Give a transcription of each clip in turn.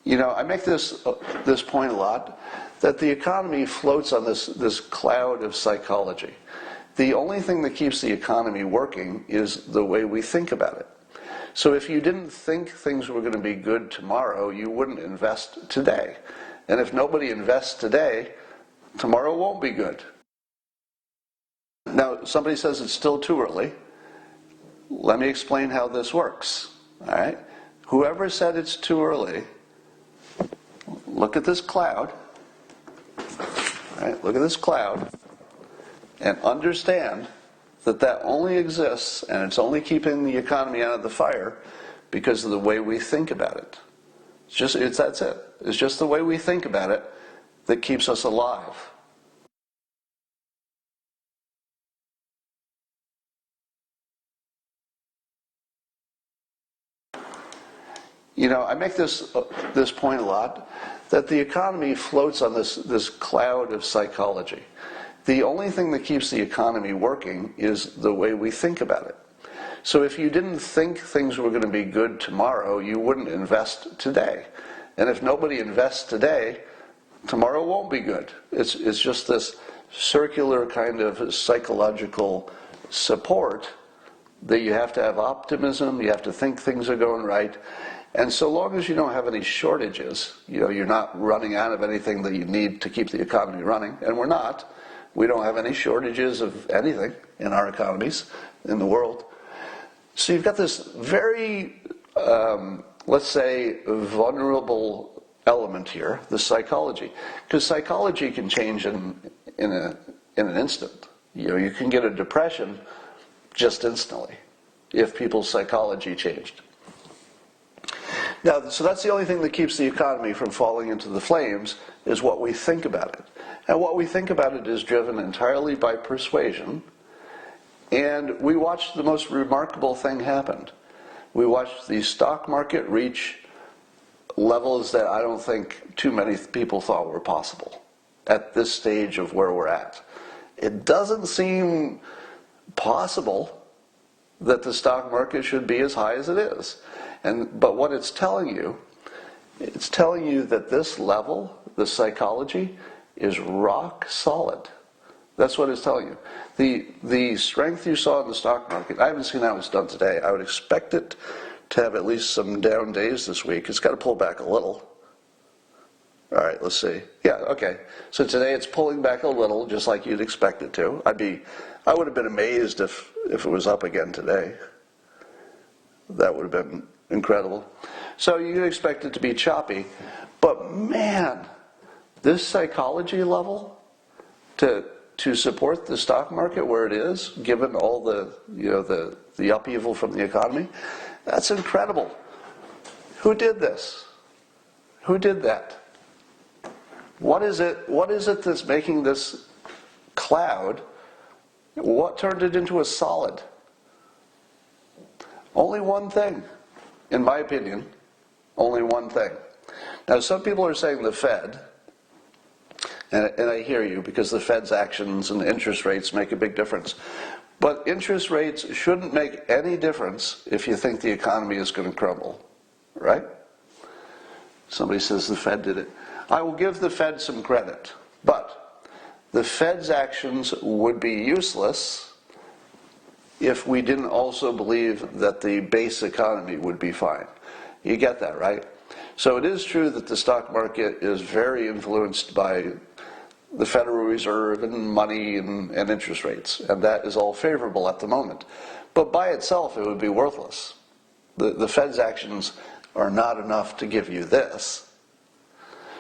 I make this point a lot, that the economy floats on this cloud of psychology. The only thing that keeps the economy working is the way we think about it. So if you didn't think things were going to be good tomorrow, you wouldn't invest today. And if nobody invests today, tomorrow won't be good. Now, somebody says it's still too early. Let me explain how this works. All right? Whoever said it's too early, look at this cloud. All right? Look at this cloud. And understand that only exists, and it's only keeping the economy out of the fire because of the way we think about it. That's it. It's just the way we think about it that keeps us alive. I make this point a lot, that the economy floats on this cloud of psychology. The only thing that keeps the economy working is the way we think about it. So if you didn't think things were going to be good tomorrow, you wouldn't invest today. And if nobody invests today, tomorrow won't be good. It's just this circular kind of psychological support that you have to have optimism, you have to think things are going right. And so long as you don't have any shortages, you're not running out of anything that you need to keep the economy running, and we're not. We don't have any shortages of anything in our economies, in the world. So you've got this very, let's say, vulnerable element here, the psychology. Because psychology can change in an instant. You can get a depression just instantly if people's psychology changed. Now, so that's the only thing that keeps the economy from falling into the flames, is what we think about it. And what we think about it is driven entirely by persuasion. And we watched the most remarkable thing happen. We watched the stock market reach levels that I don't think too many people thought were possible at this stage of where we're at. It doesn't seem possible that the stock market should be as high as it is. But what it's telling you that this level, the psychology, is rock solid. That's what it's telling you. The strength you saw in the stock market, I haven't seen how it's done today. I would expect it to have at least some down days this week. It's got to pull back a little. All right, let's see. Yeah, okay. So today it's pulling back a little, just like you'd expect it to. I would have been amazed if it was up again today. That would have been incredible. So you'd expect it to be choppy. But man, this psychology level to support the stock market where it is, given all the upheaval from the economy, that's incredible. Who did this? Who did that? What is it that's making this cloud? What turned it into a solid? Only one thing, in my opinion. Only one thing. Now, some people are saying the Fed, and I hear you, because the Fed's actions and interest rates make a big difference. But interest rates shouldn't make any difference if you think the economy is going to crumble, right? Somebody says the Fed did it. I will give the Fed some credit, but the Fed's actions would be useless if we didn't also believe that the base economy would be fine. You get that, right? So it is true that the stock market is very influenced by the Federal Reserve and money and interest rates, and that is all favorable at the moment. But by itself, it would be worthless. The Fed's actions are not enough to give you this.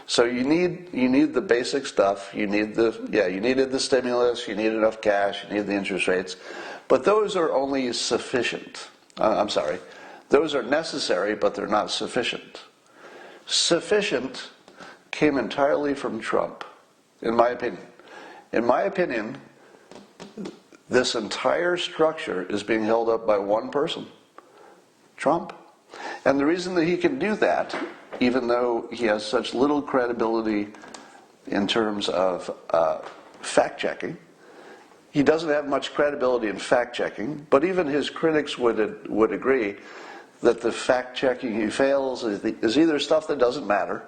So you need the basic stuff. You needed the stimulus. You need enough cash. You need the interest rates, but those are only sufficient. Those are necessary, but they're not sufficient. Sufficient came entirely from Trump, in my opinion. In my opinion, this entire structure is being held up by one person, Trump. And the reason that he can do that, even though he has such little credibility in terms of fact-checking, he doesn't have much credibility in fact-checking, but even his critics would agree that the fact-checking he fails is either stuff that doesn't matter,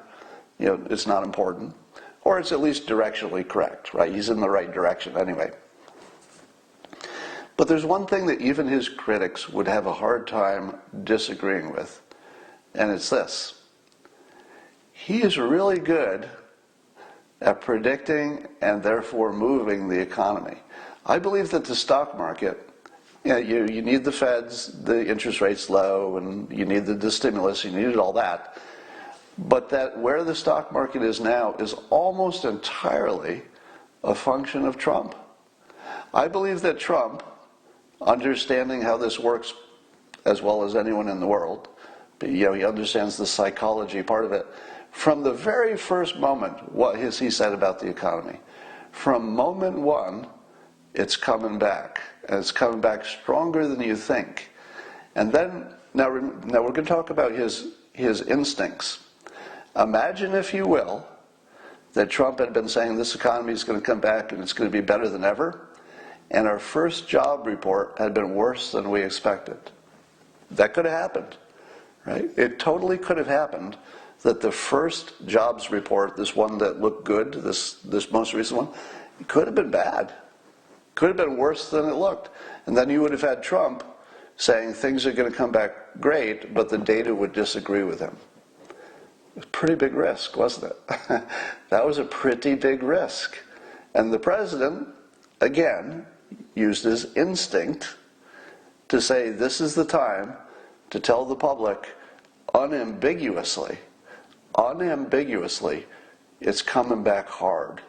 it's not important, or it's at least directionally correct, right? He's in the right direction anyway. But there's one thing that even his critics would have a hard time disagreeing with, and it's this. He is really good at predicting and therefore moving the economy. I believe that the stock market, you need the Feds, the interest rates low, and you need the stimulus, you needed all that. But that where the stock market is now is almost entirely a function of Trump. I believe that Trump, understanding how this works as well as anyone in the world, he understands the psychology part of it. From the very first moment, what has he said about the economy? From moment one, it's coming back. And it's coming back stronger than you think. And then, now we're going to talk about his instincts. Imagine, if you will, that Trump had been saying this economy is going to come back and it's going to be better than ever, and our first job report had been worse than we expected. That could have happened, right? It totally could have happened that the first jobs report, this one that looked good, this most recent one, it could have been bad. Could have been worse than it looked. And then you would have had Trump saying things are going to come back great, but the data would disagree with him. It was a pretty big risk, wasn't it? That was a pretty big risk. And the president, again, used his instinct to say this is the time to tell the public unambiguously, it's coming back hard.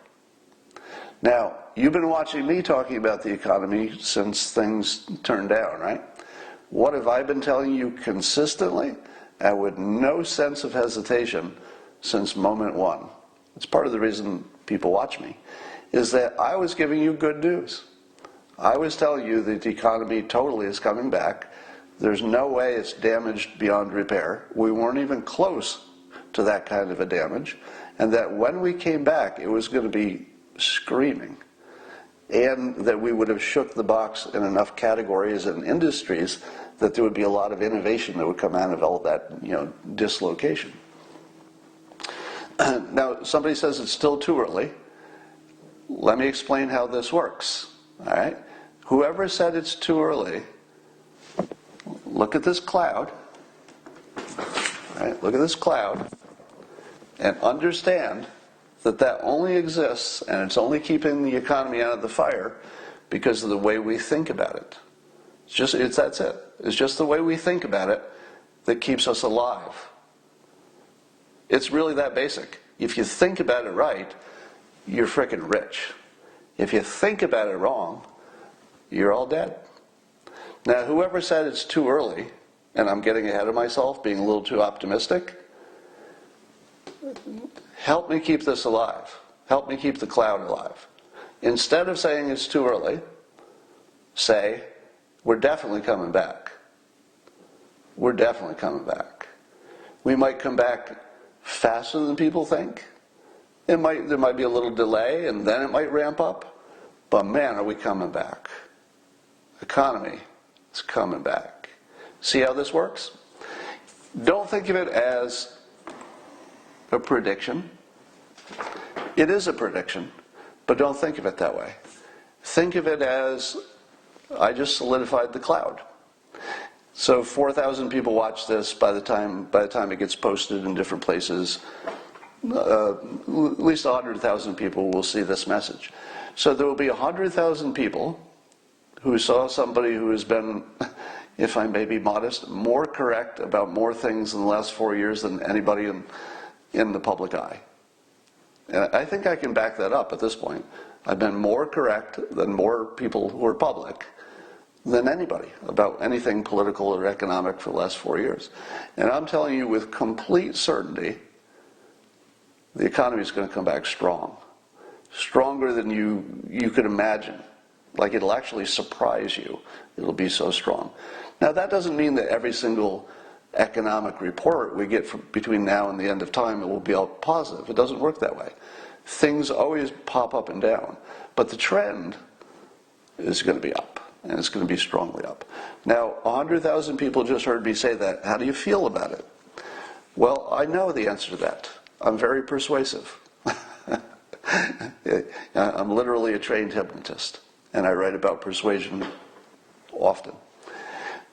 Now, you've been watching me talking about the economy since things turned down, right? What have I been telling you consistently and with no sense of hesitation since moment one? It's part of the reason people watch me, is that I was giving you good news. I was telling you that the economy totally is coming back. There's no way it's damaged beyond repair. We weren't even close to that kind of a damage. And that when we came back, it was going to be screaming. And that we would have shook the box in enough categories and industries that there would be a lot of innovation that would come out of all that, dislocation. Now, somebody says it's still too early. Let me explain how this works. All right? Whoever said it's too early, look at this cloud. All right? Look at this cloud and understand that only exists and it's only keeping the economy out of the fire because of the way we think about it. That's it. It's just the way we think about it that keeps us alive. It's really that basic. If you think about it right, you're frickin' rich. If you think about it wrong, you're all dead. Now, whoever said it's too early, and I'm getting ahead of myself, being a little too optimistic, help me keep this alive. Help me keep the cloud alive. Instead of saying it's too early, say, we're definitely coming back. We're definitely coming back. We might come back faster than people think. There might be a little delay, and then it might ramp up. But man, are we coming back. Economy is coming back. See how this works? Don't think of it as a prediction. It is a prediction, but don't think of it that way. Think of it as, I just solidified the cloud. So 4,000 people watch this by the time it gets posted in different places. At least 100,000 people will see this message. So there will be 100,000 people who saw somebody who has been, if I may be modest, more correct about more things in the last 4 years than anybody in the public eye. And I think I can back that up at this point. I've been more correct than more people who are public than anybody about anything political or economic for the last 4 years. And I'm telling you with complete certainty, the economy is going to come back strong. Stronger than you could imagine. Like it'll actually surprise you. It'll be so strong. Now that doesn't mean that every single economic report we get between now and the end of time it will be all positive. It doesn't work that way. Things always pop up and down. But the trend is going to be up. and it's going to be strongly up. Now, 100,000 people just heard me say that. How do you feel about it? Well, I know the answer to that. I'm very persuasive. I'm literally a trained hypnotist, and I write about persuasion often.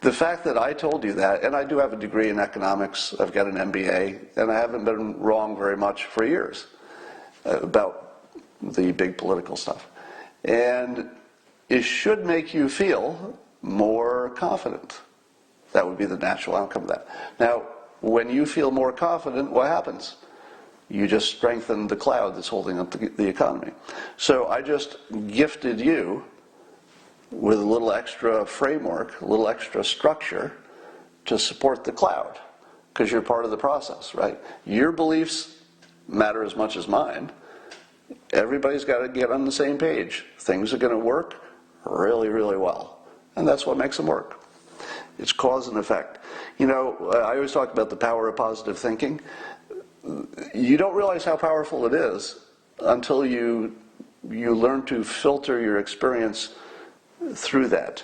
The fact that I told you that, and I do have a degree in economics, I've got an MBA, and I haven't been wrong very much for years about the big political stuff. And it should make you feel more confident. That would be the natural outcome of that. Now, when you feel more confident, what happens? You just strengthen the cloud that's holding up the economy. So I just gifted you with a little extra framework, a little extra structure to support the cloud, because you're part of the process, right? Your beliefs matter as much as mine. Everybody's got to get on the same page. Things are going to work really, really well. And that's what makes them work. It's cause and effect. You know, I always talk about the power of positive thinking. You don't realize how powerful it is until you learn to filter your experience through that.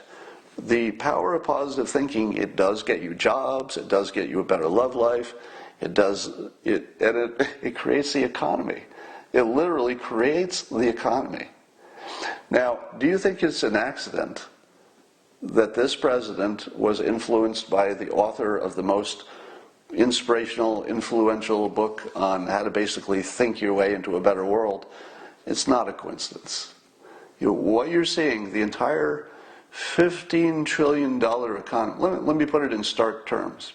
The power of positive thinking, it does get you jobs, it does get you a better love life, it creates the economy. It literally creates the economy. Now, do you think it's an accident that this president was influenced by the author of the most inspirational, influential book on how to basically think your way into a better world? It's not a coincidence. What you're seeing, the entire $15 trillion economy, let me put it in stark terms.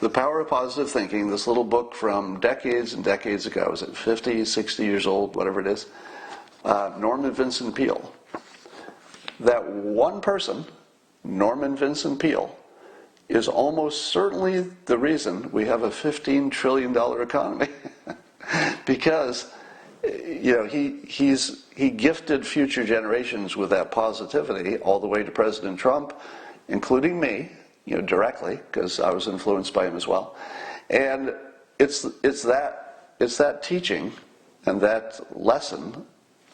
The Power of Positive Thinking, this little book from decades and decades ago, is it 50, 60 years old, whatever it is, Norman Vincent Peale. That one person, Norman Vincent Peale, is almost certainly the reason we have a $15 trillion economy. Because, you know, he gifted future generations with that positivity all the way to President Trump, including me, you know, directly, because I was influenced by him as well. And it's that teaching and that lesson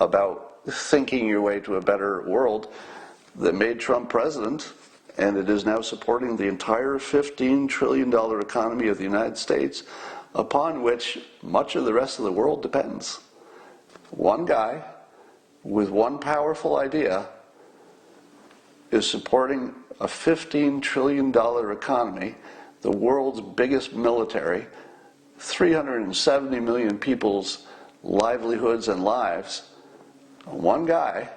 about thinking your way to a better world that made Trump president, and it is now supporting the entire $15 trillion economy of the United States, upon which much of the rest of the world depends. One guy with one powerful idea is supporting a $15 trillion economy, the world's biggest military, 370 million people's livelihoods and lives. One guy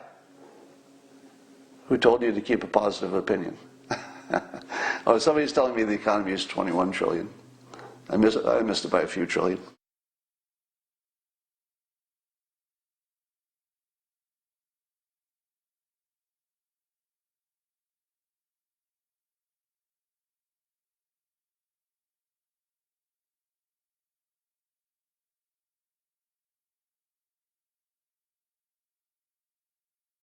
who told you to keep a positive opinion. Oh, somebody's telling me the economy is 21 trillion. I missed it by a few trillion.